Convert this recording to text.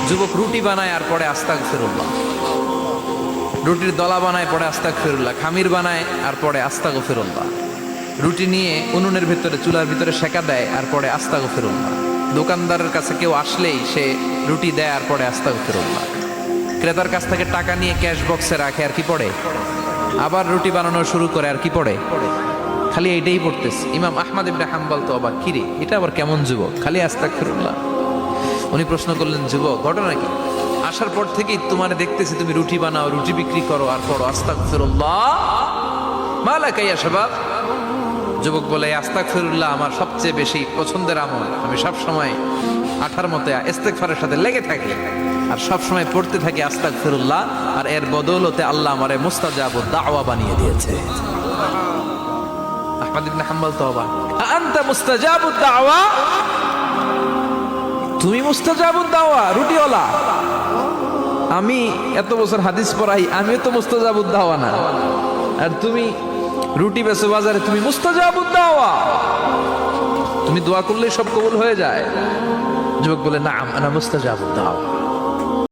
যুবক রুটি বানায় আর পরে আস্তাগফিরুল্লাহ, রুটির দলা বানায় পরে আস্তাগফিরুল্লাহ, খামির বানায় আর পরে আস্তাগফিরুল্লাহ, রুটি নিয়ে উনুনের ভিতরে চুলার ভিতরে সেকা দেয় আর পরে আস্তাগফিরুল্লাহ, দোকানদারের কাছে কেউ আসলেই সে রুটি দেয় আর পরে আস্তাগফিরুল্লাহ, ক্রেতার কাছ থেকে টাকা নিয়ে ক্যাশ বক্সে রাখে আর কি পড়ে, আবার রুটি বানানো শুরু করে আর কি পড়ে, খালি এইটাই পড়তেছে। ইমাম আহমদ ইবনে হাম্বল তো অবাক, কিরে এটা আবার কেমন যুবক, খালি আস্তাগফিরুল্লাহ। উনি প্রশ্ন করলেন, যুবক ঘটনা কি? আসার পর থেকেই তোমার দেখতেছি তুমি রুটি বানাও, রুটি বিক্রি করো আর পড়ো আস্তাগফিরুল্লাহ, মালাকা ইয়া শাবাব। যুবক বলে, আস্তাগফিরুল্লাহ আমার সবচেয়ে বেশি পছন্দের আমল, আমি সব সময় আঠার মতো ইস্তেগফারের সাথে লেগে থাকি আর সব সময় পড়তে থাকি আস্তাগফিরুল্লাহ, আর এর বদৌলতে আল্লাহ আমারে মুস্তাজাবুদ দাওয়া বানিয়ে দিয়েছে। আহমদ ইবনে হাম্বল তো অবাক, আনতা মুস্তাজাবুদ দাওয়া, তুমি মুস্তাজাবুদ দাওয়া রুটিওয়ালা? আমি এত বছর হাদিস পড়াই, আমিও তো মুস্তাজাবুদ দাওয়া না, আর তুমি রুটি বেচো বাজারে, তুমি মুস্তাজাবুদ দাওয়া, তুমি দোয়া করলেই সব কবুল হয়ে যায়? যুবক বলে, না আনা মুস্তাজাবুদ দাওয়া।